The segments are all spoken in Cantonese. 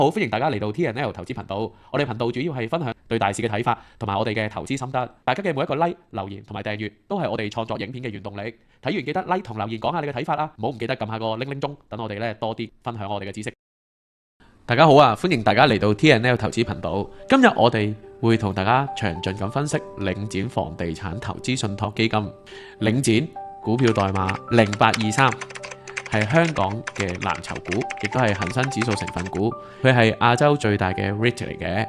好，歡迎大家嚟到 TNL 投資頻道。我哋頻道主要係分享對大市嘅睇法，同埋我哋嘅投資心得。大家嘅每一個 like、留言同埋訂閱，都係我哋創作影片嘅原動力。睇完記得 like 同留言講下你嘅睇法啦，唔好唔記得撳下個鈴鈴鐘，等我哋咧多啲分享我哋嘅知識。大家好啊，歡迎大家嚟到 TNL 投資頻道。今日我哋會同大家詳盡咁分析領展房地產投資信託基金。領展股票代碼0823。係香港嘅藍籌股，亦都係恒生指數成分股。佢係亞洲最大嘅 REIT 嚟嘅，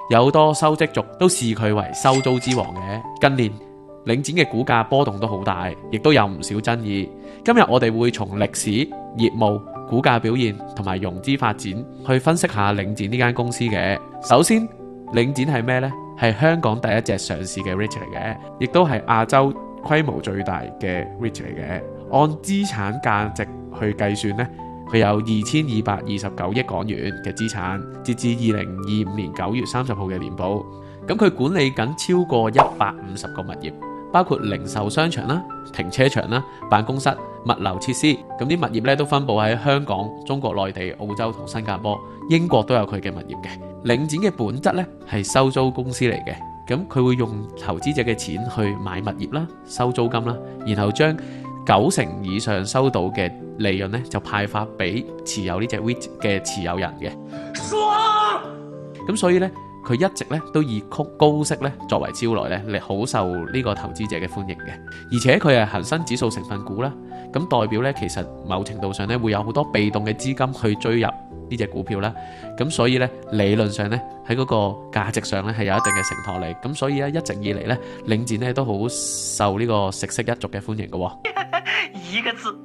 有好多收積族都視佢為收租之王嘅。近年領展嘅股價波動都好大，亦都有唔少爭議。今日我哋會從歷史、業務、股價表現同埋融資發展去分析下領展呢間公司嘅。首先，領展係咩呢？係香港第一隻上市嘅 REIT 嚟嘅，亦都係亞洲規模最大嘅 REIT 嚟嘅。按資產價值去計算呢，佢有2229億港元嘅資產，截至2025年9月30號嘅年報。咁佢管理緊超過150個物業，包括零售商場啦、停車場啦、辦公室、物流設施。咁啲物業咧都分佈喺香港、中國內地、澳洲同新加坡、英國都有佢嘅物業嘅。領展嘅本質咧係收租公司嚟嘅，咁佢會用投資者嘅錢去買物業啦、收租金啦，然後將90%以上收到嘅利潤咧，就派發俾持有呢隻 REIT 嘅持有人嘅。爽！咁所以咧，佢一直咧都以高息咧作為招來咧，好受呢個投資者嘅歡迎嘅。而且佢係恒生指數成分股啦，咁代表咧其實某程度上咧會有好多被動嘅資金去追入呢隻股票啦。咁所以咧理論上咧喺嗰個價值上咧係有一定嘅承托力。咁所以咧一直以嚟咧領展咧都好受呢個食色一族嘅歡迎嘅。一個字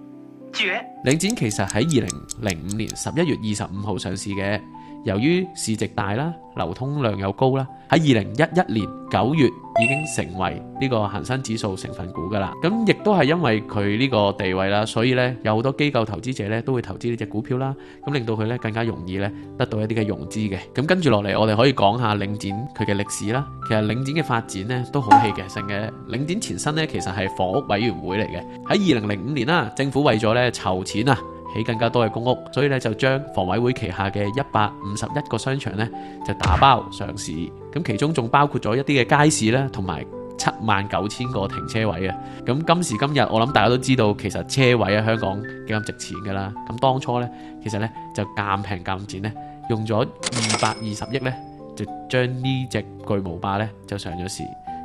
絕。領展其實喺2005年11月25號上市嘅，由於市值大啦、流通量又高啦，喺2011年9月已經成為呢個恒生指數成分股噶啦。咁亦都係因為佢呢個地位啦，所以咧有好多機構投資者咧都會投資呢隻股票啦，咁令到佢咧更加容易咧得到一啲嘅融資嘅。咁跟住落嚟，我哋可以講下領展佢嘅歷史啦。其實領展嘅發展咧都好戲劇性嘅。領展前身咧其實係房屋委員會嚟嘅。喺2005年啦，政府為咗咧籌錢啊，起更加多嘅公屋，所以咧就將房委會旗下嘅151個商場咧就打包上市，咁其中仲包括咗一啲嘅街市啦，同埋79000個停車位啊。咁今時今日我諗大家都知道，其實車位喺香港幾咁值錢噶啦。咁當初咧其實咧就賤平賤賤咧，用咗220億咧就將呢隻巨無霸咧就上咗市。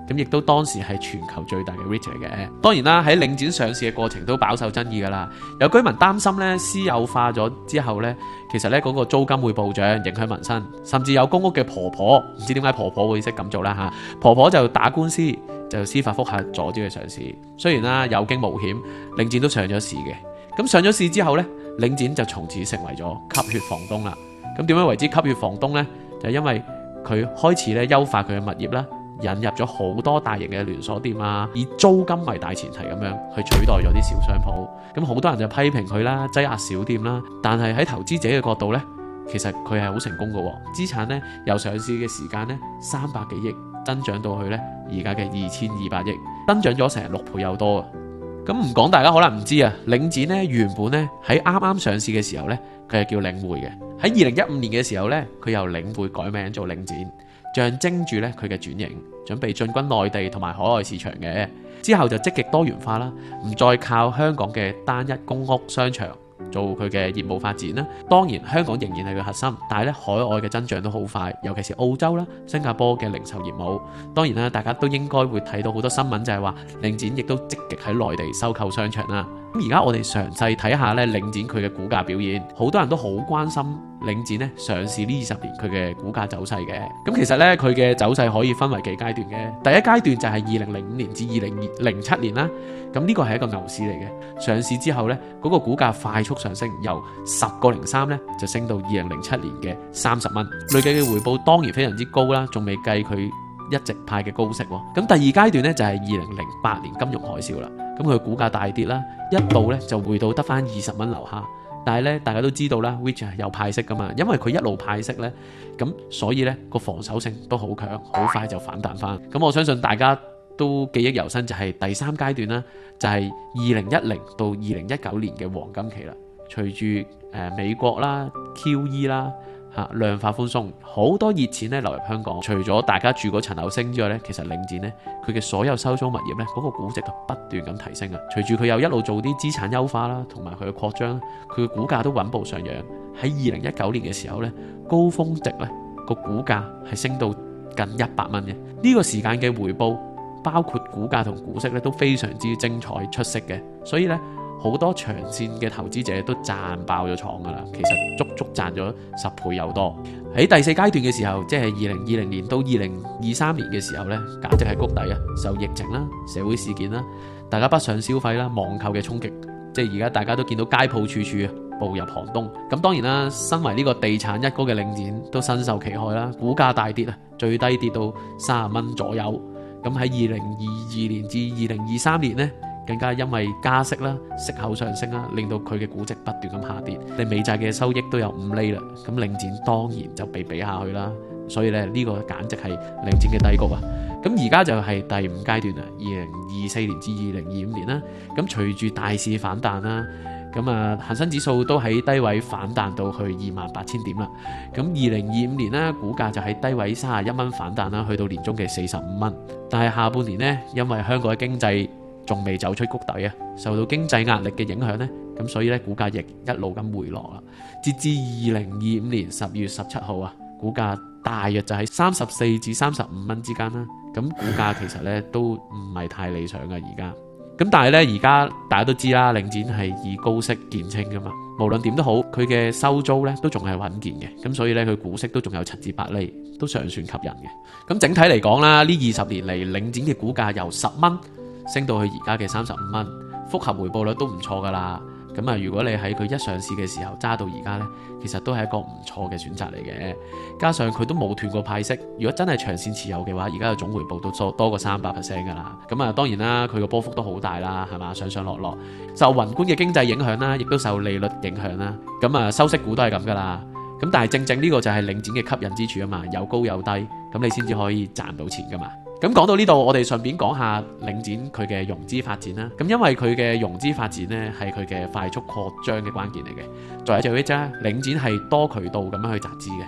咁亦都當時係全球最大嘅 REIT 嚟嘅。當然啦，喺領展上市嘅過程都飽受爭議㗎啦。有居民擔心咧私有化咗之後咧，其實咧嗰個租金會暴漲，影響民生。甚至有公屋嘅婆婆，唔知點解婆婆會識咁做啦嚇。婆婆就打官司，就司法覆核阻止佢上市。雖然啦有驚無險，領展都上咗市嘅。咁上咗市之後咧，領展就從此成為咗吸血房東啦。咁點樣為之吸血房東呢？就係因為佢開始咧優化佢嘅物業啦。引入咗好多大型嘅連鎖店啊，以租金為大前提咁樣去取代咗啲小商鋪。咁好多人就批評佢啦，擠壓小店啦。但係喺投資者嘅角度呢，其實佢係好成功嘅。資產呢由上市嘅時間呢300幾億增長到去呢而家嘅2200億，增長咗成6倍有多啊！咁唔講大家可能唔知啊，領展呢原本呢喺啱啱上市嘅時候呢，佢係叫領匯嘅。喺2015年嘅時候呢，佢由領匯改名做領展，象徵住咧佢嘅轉型，準備進軍內地同埋海外市場嘅。之後就積極多元化啦，唔再靠香港嘅單一公屋商場做佢嘅業務發展啦。當然香港仍然係佢核心，但係咧海外嘅增長都好快，尤其是澳洲啦、新加坡嘅零售業務。當然啦，大家都應該會睇到好多新聞，就係話領展亦都積極喺內地收購商場啦。咁而家我哋詳細睇下咧領展佢嘅股價表現，好多人都好關心領展咧上市呢20年佢嘅股價走勢嘅。咁其實咧佢嘅走勢可以分為幾階段嘅。第一階段就係2005年至2007年啦。咁呢個係一個牛市嚟嘅。上市之後咧嗰個股價快速上升，由10.03咧就升到2007年嘅30蚊，累計嘅回報當然非常之高啦，仲未計佢一直派嘅高息喎。咁第二階段咧就係2008年金融海嘯啦。咁佢股價大跌啦，一度咧就回到得翻20蚊樓下。但係咧，大家都知道啦 ，REIT 係有派息噶嘛，因為佢一路派息咧，咁所以咧個防守性都好強，好快就反彈翻。咁我相信大家都記憶猶新，就係第三階段啦，就係2010到2019年嘅黃金期啦。隨住美國啦、QE 啦、量化寬鬆，好多熱錢咧流入香港。除咗大家住嗰層樓升之外咧，其實領展咧佢嘅所有收租物業咧嗰個估值就不斷咁提升啊。隨住佢又一路做啲資產優化啦，同埋佢嘅擴張，佢嘅股價都穩步上揚。喺2019年嘅時候咧，高峰值咧個股價係升到近100蚊嘅。呢個時間嘅回報，包括股價同股息咧都非常之精彩出色嘅，所以咧好多長線嘅投資者都賺爆咗廠噶啦，其實足足賺咗10倍有多。喺第4階段嘅時候，即係2020年到2023年嘅時候咧，簡直係谷底啊！受疫情啦、社會事件啦、大家北上消費啦、網購嘅衝擊，即係而家大家都見到街鋪處處步入寒冬。咁當然啦，身為呢個地產一哥嘅領展都深受其害啦，股價大跌啊，最低跌到30蚊左右。咁喺2022年至2023年呢，更加因為加息啦、息口上升啦，令到佢嘅估值不斷咁下跌。你美債嘅收益都有5厘啦，咁領展當然就被比下去啦。所以咧呢個簡直係領展嘅低谷啊！咁而家就係第5階段啦，2024年至2025年啦。咁隨住大市反彈啦，咁啊恒生指數都喺低位反彈到去28,000點啦。咁2025年呢，股價就喺低位31蚊反彈啦，去到年中嘅45蚊。但係下半年呢，因為香港嘅經濟仲未走出谷底啊，受到經濟壓力嘅影響呢，咁所以咧股價亦一路咁回落啦。截至2025年10月17號啊，股價大約就喺34至35蚊之間啦。咁股價其實咧都唔係太理想嘅而家。咁但係咧而家大家都知啦，領展係以高息見稱噶嘛，無論點都好，佢嘅收租咧都仲係穩健嘅。咁所以咧佢股息都仲有7至8厘，都尚算吸引嘅。咁整體嚟講啦，呢20年嚟領展嘅股價由10蚊升到去而家嘅35蚊，複合回報率都唔錯噶啦。咁啊，如果你喺佢一上市嘅時候揸到而家呢，其實都係一個唔錯嘅選擇嚟嘅。加上佢都冇斷過派息，如果真係長線持有嘅話，而家嘅總回報都多過300% 噶啦。咁啊，當然啦，佢個波幅都好大啦，係嘛，上上落落，受宏觀嘅經濟影響啦，亦都受利率影響啦。咁啊，收息股都係咁噶啦。咁但係正正呢個就係領展嘅吸引之處啊嘛，有高有低，咁你先至可以賺到錢噶嘛。咁講到呢度，我哋順便講下領展佢嘅融資發展啦。咁因為佢嘅融資發展呢，係佢嘅快速擴張嘅關鍵嚟嘅。作為最尾啫，領展係多渠道咁樣去集資嘅。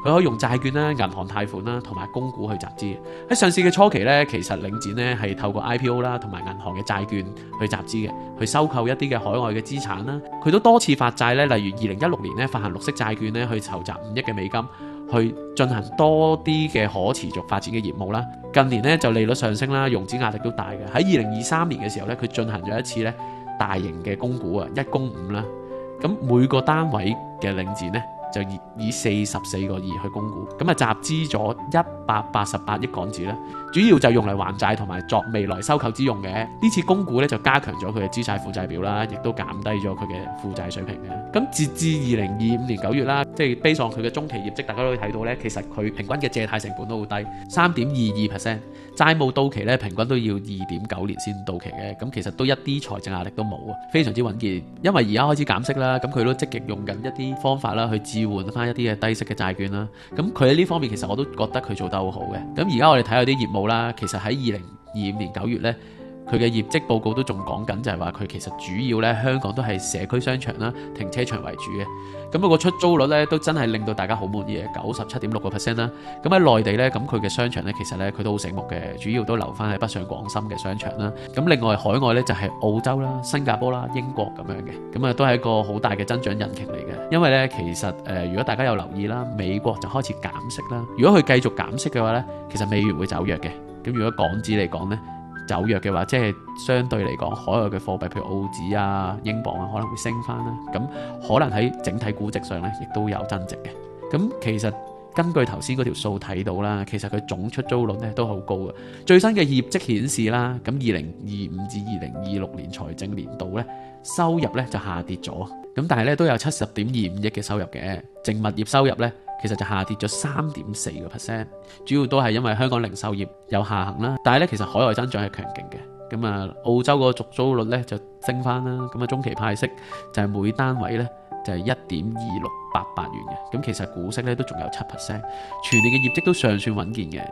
佢可以用債券啦、銀行貸款啦，同埋公股去集資。喺上市嘅初期呢，其實領展呢係透過 IPO 啦，同埋銀行嘅債券去集資嘅，去收購一啲嘅海外嘅資產啦。佢都多次發債呢，例如2016年呢發行綠色債券呢，去籌集5億嘅美金，去進行多啲嘅可持續發展嘅業務啦。近年呢就利率上升啦，融資壓力都大嘅。喺2023年嘅時候呢，佢進行咗一次呢大型嘅供股啊，1供5啦。咁每個單位嘅領展呢，就以44個億去供股，咁啊集資咗188億港紙啦，主要就用嚟還債同埋作未來收購之用嘅。呢次供股咧就加強咗佢嘅資產負債表啦，亦都減低咗佢嘅負債水平嘅。咁截至2025年9月啦，即係based on佢嘅中期業績，大家都可以睇到咧，其實佢平均嘅借貸成本都好低，3.22%，債務到期咧平均都要2.9年先到期嘅。咁其實都一啲財政壓力都冇啊，非常之穩健。因為而家開始減息啦，咁佢都積極用緊一啲方法啦去置換翻一啲嘅低息嘅債券啦。咁佢喺呢方面其實我都覺得佢做得好好嘅。咁而家我哋睇下啲業務啦，其實喺2025年9月呢，佢嘅業績報告都仲講緊，就係話佢其實主要呢香港都係社區商場啦、停車場為主嘅。咁個出租率呢都真係令到大家好滿意嘅，97.6% 啦。咁喺內地呢，咁佢嘅商場呢其實呢佢都好醒目嘅，主要都留翻喺北上廣深嘅商場啦。咁另外海外呢，就係澳洲啦、新加坡啦、英國咁樣嘅，咁啊都係一個好大嘅增長引擎嚟嘅。因為呢，其實如果大家有留意啦，美國就開始減息啦。如果佢繼續減息嘅話呢，其實美元會走弱嘅。咁如果港紙嚟講呢，走弱嘅話，即係相對嚟講，海外嘅貨幣譬如澳紙啊、英鎊啊，可能會升翻啦。咁可能喺整體估值上咧，亦都有增值嘅。咁其實根據頭先嗰條數睇到啦，其實佢總出租率咧都好高嘅。最新嘅業績顯示啦，咁2025至2026年財政年度咧，收入咧就下跌咗。咁但係咧都有70.25億嘅收入嘅，淨物業收入咧，其實就下跌咗3.4%，主要都係因為香港零售業有下行啦。但係咧，其實海外增長係強勁嘅。咁啊，澳洲個續租率咧就升翻啦。咁啊，中期派息就係每單位咧就係1.2688元嘅。咁其實股息咧都仲有7%，全年嘅業績都尚算穩健嘅。